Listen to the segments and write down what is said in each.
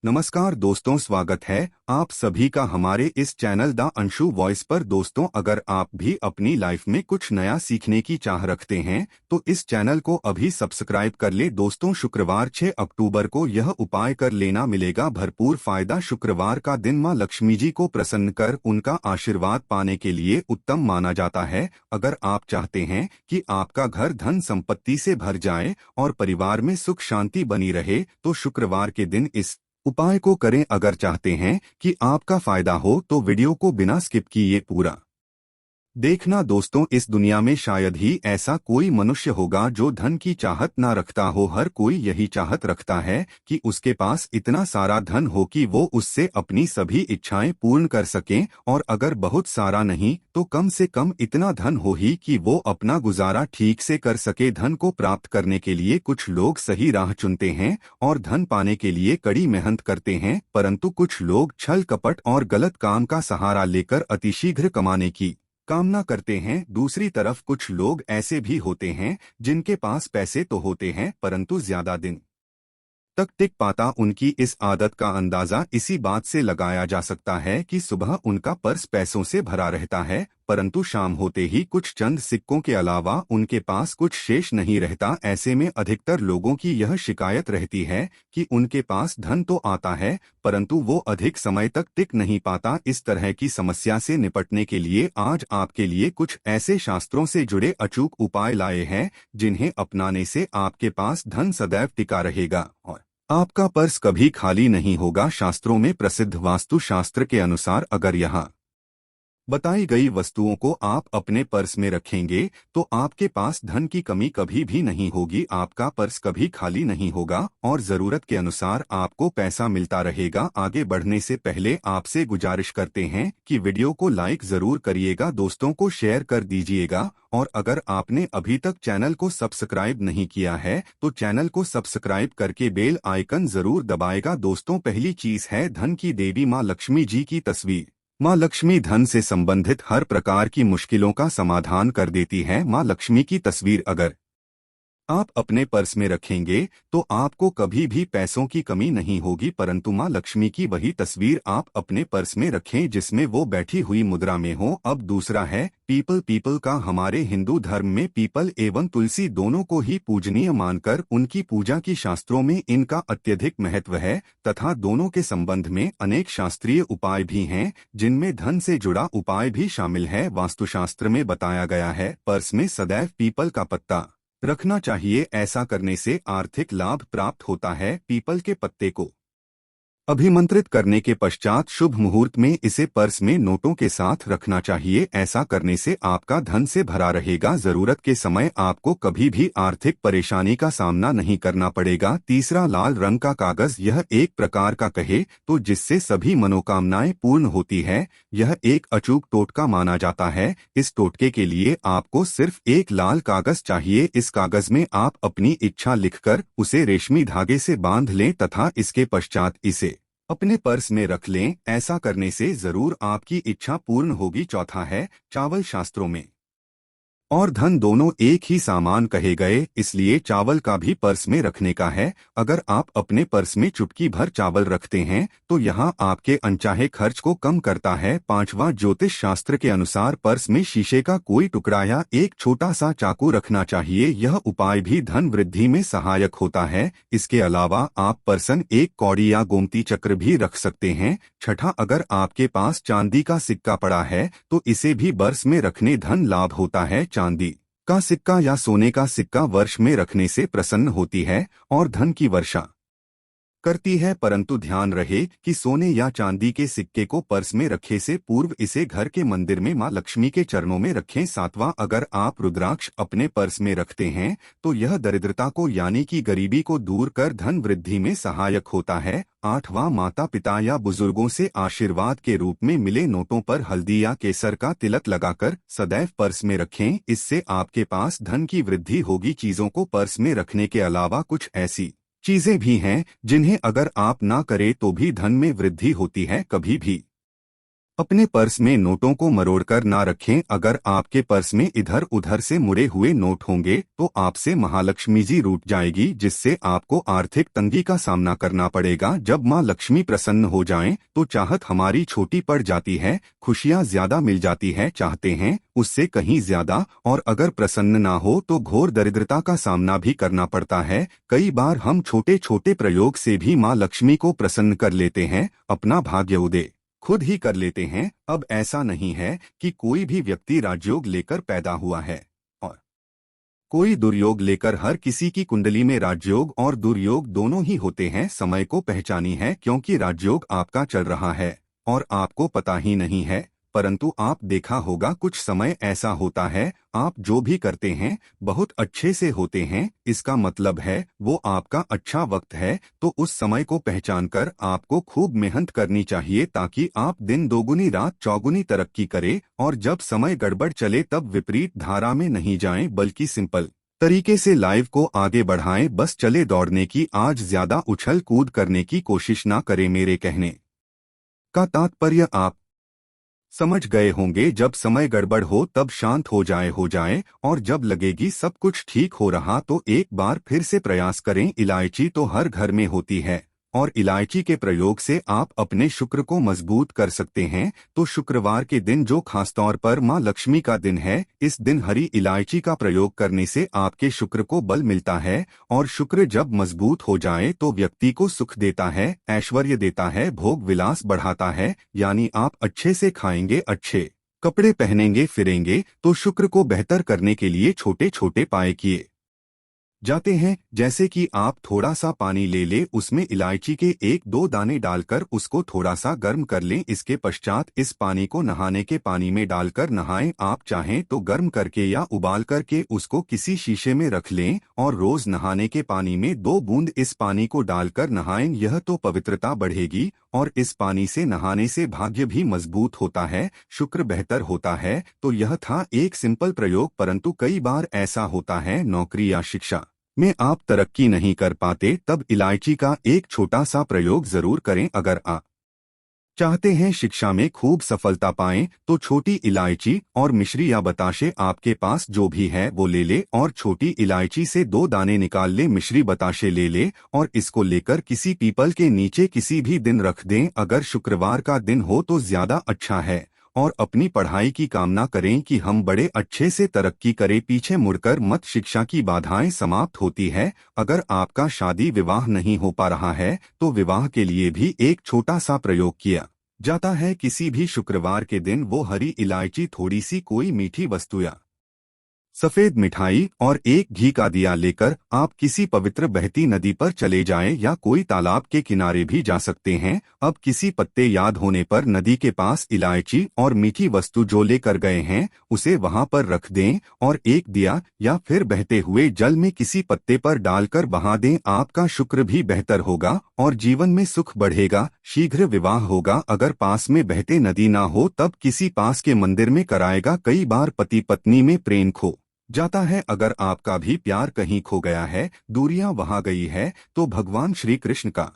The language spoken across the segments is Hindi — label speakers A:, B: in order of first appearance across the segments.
A: नमस्कार दोस्तों, स्वागत है आप सभी का हमारे इस चैनल द अंशु वॉइस पर। दोस्तों, अगर आप भी अपनी लाइफ में कुछ नया सीखने की चाह रखते हैं तो इस चैनल को अभी सब्सक्राइब कर ले। दोस्तों, शुक्रवार 6 अक्टूबर को यह उपाय कर लेना, मिलेगा भरपूर फायदा। शुक्रवार का दिन मां लक्ष्मी जी को प्रसन्न कर उनका आशीर्वाद पाने के लिए उत्तम माना जाता है। अगर आप चाहते हैं कि आपका घर धन संपत्ति से भर जाए और परिवार में सुख शांति बनी रहे तो शुक्रवार के दिन इस उपाय को करें। अगर चाहते हैं कि आपका फायदा हो तो वीडियो को बिना स्किप किए पूरा देखना। दोस्तों, इस दुनिया में शायद ही ऐसा कोई मनुष्य होगा जो धन की चाहत ना रखता हो। हर कोई यही चाहत रखता है कि उसके पास इतना सारा धन हो कि वो उससे अपनी सभी इच्छाएं पूर्ण कर सकें, और अगर बहुत सारा नहीं तो कम से कम इतना धन हो ही कि वो अपना गुजारा ठीक से कर सके। धन को प्राप्त करने के लिए कुछ लोग सही राह चुनते हैं और धन पाने के लिए कड़ी मेहनत करते हैं, परंतु कुछ लोग छल कपट और गलत काम का सहारा लेकर अतिशीघ्र कमाने की कामना करते हैं। दूसरी तरफ कुछ लोग ऐसे भी होते हैं जिनके पास पैसे तो होते हैं परंतु ज्यादा दिन तक टिक पाता। उनकी इस आदत का अंदाजा इसी बात से लगाया जा सकता है कि सुबह उनका पर्स पैसों से भरा रहता है परंतु शाम होते ही कुछ चंद सिक्कों के अलावा उनके पास कुछ शेष नहीं रहता। ऐसे में अधिकतर लोगों की यह शिकायत रहती है कि उनके पास धन तो आता है परंतु वो अधिक समय तक टिक नहीं पाता। इस तरह की समस्या से निपटने के लिए आज आपके लिए कुछ ऐसे शास्त्रों से जुड़े अचूक उपाय लाए हैं जिन्हें अपनाने से आपके पास धन सदैव टिका रहेगा और आपका पर्स कभी खाली नहीं होगा। शास्त्रों में प्रसिद्ध वास्तु शास्त्र के अनुसार अगर यहाँ बताई गई वस्तुओं को आप अपने पर्स में रखेंगे तो आपके पास धन की कमी कभी भी नहीं होगी। आपका पर्स कभी खाली नहीं होगा और जरूरत के अनुसार आपको पैसा मिलता रहेगा। आगे बढ़ने से पहले आपसे गुजारिश करते हैं कि वीडियो को लाइक जरूर करिएगा, दोस्तों को शेयर कर दीजिएगा, और अगर आपने अभी तक चैनल को सब्सक्राइब नहीं किया है तो चैनल को सब्सक्राइब करके बेल आइकन जरूर दबाएगा। दोस्तों, पहली चीज है धन की देवी मां लक्ष्मी जी की तस्वीर। माँ लक्ष्मी धन से संबंधित हर प्रकार की मुश्किलों का समाधान कर देती है। माँ लक्ष्मी की तस्वीर अगर आप अपने पर्स में रखेंगे तो आपको कभी भी पैसों की कमी नहीं होगी, परंतु माँ लक्ष्मी की वही तस्वीर आप अपने पर्स में रखें जिसमें वो बैठी हुई मुद्रा में हो। अब दूसरा है पीपल। पीपल का हमारे हिंदू धर्म में पीपल एवं तुलसी दोनों को ही पूजनीय मानकर उनकी पूजा की शास्त्रों में इनका अत्यधिक महत्व है तथा दोनों के संबंध में अनेक शास्त्रीय उपाय भी हैं जिनमें धन से जुड़ा उपाय भी शामिल है। वास्तुशास्त्र में बताया गया है पर्स में सदैव पीपल का पत्ता रखना चाहिए। ऐसा करने से आर्थिक लाभ प्राप्त होता है। पीपल के पत्ते को अभिमंत्रित करने के पश्चात शुभ मुहूर्त में इसे पर्स में नोटों के साथ रखना चाहिए। ऐसा करने से आपका धन से भरा रहेगा। जरूरत के समय आपको कभी भी आर्थिक परेशानी का सामना नहीं करना पड़ेगा। तीसरा, लाल रंग का कागज। यह एक प्रकार का कहे तो जिससे सभी मनोकामनाएं पूर्ण होती है। यह एक अचूक टोटका माना जाता है। इस टोटके के लिए आपको सिर्फ एक लाल कागज चाहिए। इस कागज में आप अपनी इच्छा लिखकर उसे रेशमी धागे से बांध लें तथा इसके पश्चात इसे अपने पर्स में रख लें। ऐसा करने से जरूर आपकी इच्छा पूर्ण होगी। चौथा है चावल। शास्त्रों में और धन दोनों एक ही सामान कहे गए, इसलिए चावल का भी पर्स में रखने का है। अगर आप अपने पर्स में चुटकी भर चावल रखते हैं तो यहाँ आपके अनचाहे खर्च को कम करता है। पांचवा, ज्योतिष शास्त्र के अनुसार पर्स में शीशे का कोई टुकड़ा या एक छोटा सा चाकू रखना चाहिए। यह उपाय भी धन वृद्धि में सहायक होता है। इसके अलावा आप पर्सन एक कौड़ी या गोमती चक्र भी रख सकते हैं। छठा, अगर आपके पास चांदी का सिक्का पड़ा है तो इसे भी पर्स में रखने धन लाभ होता है। चांदी का सिक्का या सोने का सिक्का वर्ष में रखने से प्रसन्न होती है और धन की वर्षा करती है, परंतु ध्यान रहे कि सोने या चांदी के सिक्के को पर्स में रखे से पूर्व इसे घर के मंदिर में मां लक्ष्मी के चरणों में रखें। सातवां, अगर आप रुद्राक्ष अपने पर्स में रखते हैं तो यह दरिद्रता को यानी कि गरीबी को दूर कर धन वृद्धि में सहायक होता है। आठवां, माता पिता या बुजुर्गों से आशीर्वाद के रूप में मिले नोटों पर हल्दी या केसर का तिलक लगाकर सदैव पर्स में रखें। इससे आपके पास धन की वृद्धि होगी। चीजों को पर्स में रखने के अलावा कुछ ऐसी चीजें भी हैं जिन्हें अगर आप ना करें तो भी धन में वृद्धि होती है। कभी भी अपने पर्स में नोटों को मरोड़कर ना रखें। अगर आपके पर्स में इधर उधर से मुड़े हुए नोट होंगे तो आपसे महालक्ष्मी जी रूठ जाएगी, जिससे आपको आर्थिक तंगी का सामना करना पड़ेगा। जब माँ लक्ष्मी प्रसन्न हो जाएं तो चाहत हमारी छोटी पड़ जाती है, खुशियाँ ज्यादा मिल जाती है, चाहते हैं उससे कहीं ज्यादा। और अगर प्रसन्न ना हो तो घोर दरिद्रता का सामना भी करना पड़ता है। कई बार हम छोटे छोटे प्रयोग से भी माँ लक्ष्मी को प्रसन्न कर लेते हैं, अपना भाग्य उदय खुद ही कर लेते हैं। अब ऐसा नहीं है कि कोई भी व्यक्ति राजयोग लेकर पैदा हुआ है और कोई दुर्योग लेकर। हर किसी की कुंडली में राजयोग और दुर्योग दोनों ही होते हैं। समय को पहचानी है, क्योंकि राजयोग आपका चल रहा है और आपको पता ही नहीं है। परंतु आप देखा होगा कुछ समय ऐसा होता है, आप जो भी करते हैं बहुत अच्छे से होते हैं, इसका मतलब है वो आपका अच्छा वक्त है। तो उस समय को पहचानकर आपको खूब मेहनत करनी चाहिए, ताकि आप दिन दोगुनी रात चौगुनी तरक्की करें। और जब समय गड़बड़ चले तब विपरीत धारा में नहीं जाएं, बल्कि सिंपल तरीके से लाइफ को आगे बढ़ाएं। बस चले दौड़ने की, आज ज्यादा उछल कूद करने की कोशिश ना करें। मेरे कहने का तात्पर्य आप समझ गए होंगे। जब समय गड़बड़ हो तब शांत हो जाए और जब लगेगी सब कुछ ठीक हो रहा तो एक बार फिर से प्रयास करें। इलायची तो हर घर में होती है और इलायची के प्रयोग से आप अपने शुक्र को मजबूत कर सकते हैं। तो शुक्रवार के दिन, जो खासतौर पर माँ लक्ष्मी का दिन है, इस दिन हरी इलायची का प्रयोग करने से आपके शुक्र को बल मिलता है। और शुक्र जब मजबूत हो जाए तो व्यक्ति को सुख देता है, ऐश्वर्य देता है, भोग विलास बढ़ाता है। यानी आप अच्छे से खाएंगे, अच्छे कपड़े पहनेंगे, फिरेंगे। तो शुक्र को बेहतर करने के लिए छोटे छोटे उपाय किए जाते हैं। जैसे कि आप थोड़ा सा पानी ले उसमें इलायची के एक दो दाने डालकर उसको थोड़ा सा गर्म कर लें। इसके पश्चात इस पानी को नहाने के पानी में डालकर नहाएं। आप चाहें तो गर्म करके या उबाल करके उसको किसी शीशे में रख लें और रोज नहाने के पानी में 2 बूंद इस पानी को डालकर नहाएं। यह तो पवित्रता बढ़ेगी और इस पानी से नहाने से भाग्य भी मजबूत होता है, शुक्र बेहतर होता है। तो यह था एक सिंपल प्रयोग, परंतु कई बार ऐसा होता है नौकरी या शिक्षा में आप तरक्की नहीं कर पाते, तब इलायची का एक छोटा सा प्रयोग जरूर करें। अगर आप चाहते हैं शिक्षा में खूब सफलता पाएं तो छोटी इलायची और मिश्री या बताशे आपके पास जो भी है वो ले ले और छोटी इलायची से 2 दाने निकाल ले, मिश्री बताशे ले ले और इसको लेकर किसी पीपल के नीचे किसी भी दिन रख दें। अगर शुक्रवार का दिन हो तो ज्यादा अच्छा है। और अपनी पढ़ाई की कामना करें कि हम बड़े अच्छे से तरक्की करें, पीछे मुड़कर मत। शिक्षा की बाधाएं समाप्त होती है। अगर आपका शादी विवाह नहीं हो पा रहा है तो विवाह के लिए भी एक छोटा सा प्रयोग किया जाता है। किसी भी शुक्रवार के दिन वो हरी इलायची, थोड़ी सी कोई मीठी वस्तु या सफेद मिठाई और एक घी का दिया लेकर आप किसी पवित्र बहती नदी पर चले जाएं या कोई तालाब के किनारे भी जा सकते हैं। अब किसी पत्ते याद होने पर नदी के पास इलायची और मीठी वस्तु जो लेकर गए हैं उसे वहां पर रख दें और एक दिया या फिर बहते हुए जल में किसी पत्ते पर डालकर बहा दें। आपका शुक्र भी बेहतर होगा और जीवन में सुख बढ़ेगा, शीघ्र विवाह होगा। अगर पास में बहते नदी ना हो तब किसी पास के मंदिर में कराएगा। कई बार पति पत्नी में प्रेम खो जाता है। अगर आपका भी प्यार कहीं खो गया है, दूरियां वहां गई है, तो भगवान श्री कृष्ण का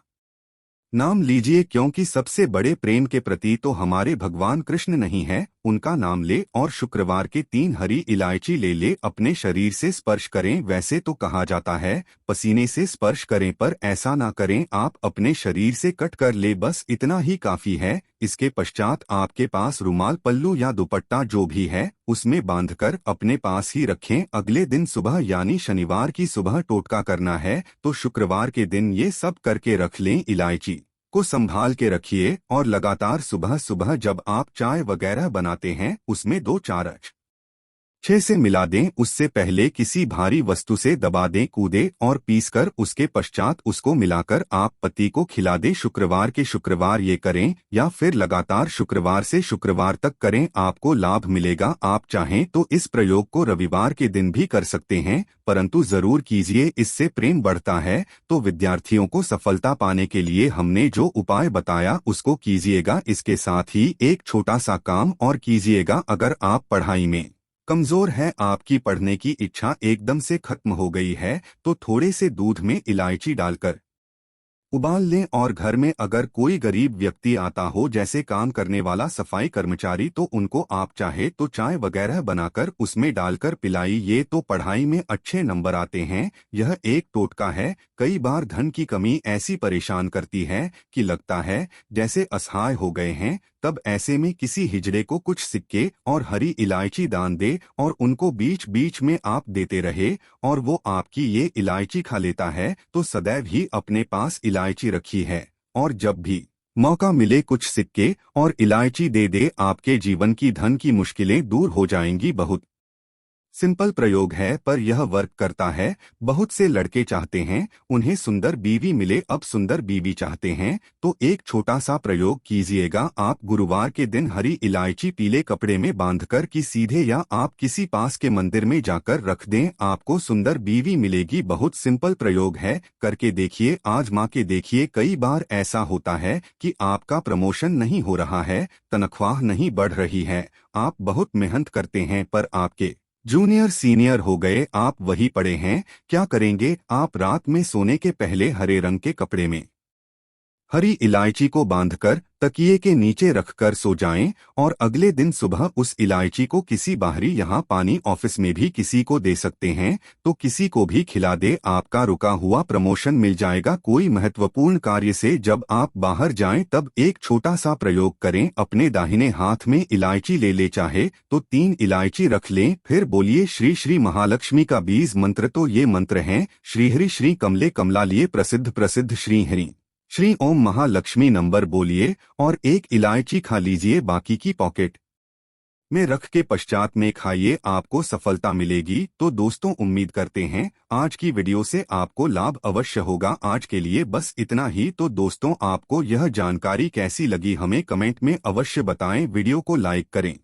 A: नाम लीजिए, क्योंकि सबसे बड़े प्रेम के प्रति तो हमारे भगवान कृष्ण नहीं है। उनका नाम ले और शुक्रवार के 3 हरी इलायची ले ले, अपने शरीर से स्पर्श करें। वैसे तो कहा जाता है पसीने से स्पर्श करें, पर ऐसा ना करें, आप अपने शरीर से कट कर ले, बस इतना ही काफी है। इसके पश्चात आपके पास रुमाल, पल्लू या दुपट्टा जो भी है उसमें बांधकर अपने पास ही रखें। अगले दिन सुबह यानी शनिवार की सुबह टोटका करना है, तो शुक्रवार के दिन ये सब करके रख लें। इलायची को संभाल के रखिए और लगातार सुबह सुबह जब आप चाय वगैरह बनाते हैं उसमें 2 4 6 से मिला दें। उससे पहले किसी भारी वस्तु से दबा दें, कूदे और पीसकर उसके पश्चात उसको मिलाकर आप पति को खिला दें। शुक्रवार के शुक्रवार ये करें या फिर लगातार शुक्रवार से शुक्रवार तक करें, आपको लाभ मिलेगा। आप चाहें तो इस प्रयोग को रविवार के दिन भी कर सकते हैं, परंतु जरूर कीजिए, इससे प्रेम बढ़ता है। तो विद्यार्थियों को सफलता पाने के लिए हमने जो उपाय बताया उसको कीजिएगा। इसके साथ ही एक छोटा सा काम और कीजिएगा। अगर आप पढ़ाई में कमजोर है, आपकी पढ़ने की इच्छा एकदम से खत्म हो गई है, तो थोड़े से दूध में इलायची डालकर उबाल लें। और घर में अगर कोई गरीब व्यक्ति आता हो, जैसे काम करने वाला सफाई कर्मचारी, तो उनको आप चाहे तो चाय वगैरह बनाकर उसमें डालकर पिलाइए, तो पढ़ाई में अच्छे नंबर आते हैं। यह एक टोटका है। कई बार धन की कमी ऐसी परेशान करती है कि लगता है जैसे असहाय हो गए हैं। तब ऐसे में किसी हिजड़े को कुछ सिक्के और हरी इलायची दान दे और उनको बीच बीच में आप देते रहे और वो आपकी ये इलायची खा लेता है, तो सदैव ही अपने पास इलायची रखी है और जब भी मौका मिले कुछ सिक्के और इलायची दे दे, आपके जीवन की धन की मुश्किलें दूर हो जाएंगी। बहुत सिंपल प्रयोग है पर यह वर्क करता है। बहुत से लड़के चाहते हैं उन्हें सुंदर बीवी मिले, अब सुंदर बीवी चाहते हैं तो एक छोटा सा प्रयोग कीजिएगा। आप गुरुवार के दिन हरी इलायची पीले कपड़े में बांधकर कि सीधे या आप किसी पास के मंदिर में जाकर रख दें, आपको सुंदर बीवी मिलेगी। बहुत सिंपल प्रयोग है, करके देखिए, आजमा के देखिए। कई बार ऐसा होता है कि आपका प्रमोशन नहीं हो रहा है, तनख्वाह नहीं बढ़ रही है, आप बहुत मेहनत करते हैं पर आपके जूनियर सीनियर हो गए, आप वही पड़े हैं। क्या करेंगे आप? रात में सोने के पहले हरे रंग के कपड़े में हरी इलायची को बांधकर तकिए के नीचे रखकर सो जाएं और अगले दिन सुबह उस इलायची को किसी बाहरी, यहाँ पानी ऑफिस में भी किसी को दे सकते हैं, तो किसी को भी खिला दे, आपका रुका हुआ प्रमोशन मिल जाएगा। कोई महत्वपूर्ण कार्य से जब आप बाहर जाएं तब एक छोटा सा प्रयोग करें, अपने दाहिने हाथ में इलायची ले चाहे तो 3 इलायची रख लें, फिर बोलिए श्री श्री महालक्ष्मी का बीज मंत्र। तो ये मंत्र हैं श्रीहरि श्री कमले कमलालिए प्रसिद्ध प्रसिद्ध श्रीहरि श्री ओम महालक्ष्मी। नंबर बोलिए और एक इलायची खा लीजिए, बाकी की पॉकेट में रख के पश्चात में खाइए, आपको सफलता मिलेगी। तो दोस्तों, उम्मीद करते हैं आज की वीडियो से आपको लाभ अवश्य होगा। आज के लिए बस इतना ही। तो दोस्तों, आपको यह जानकारी कैसी लगी हमें कमेंट में अवश्य बताएं, वीडियो को लाइक करें।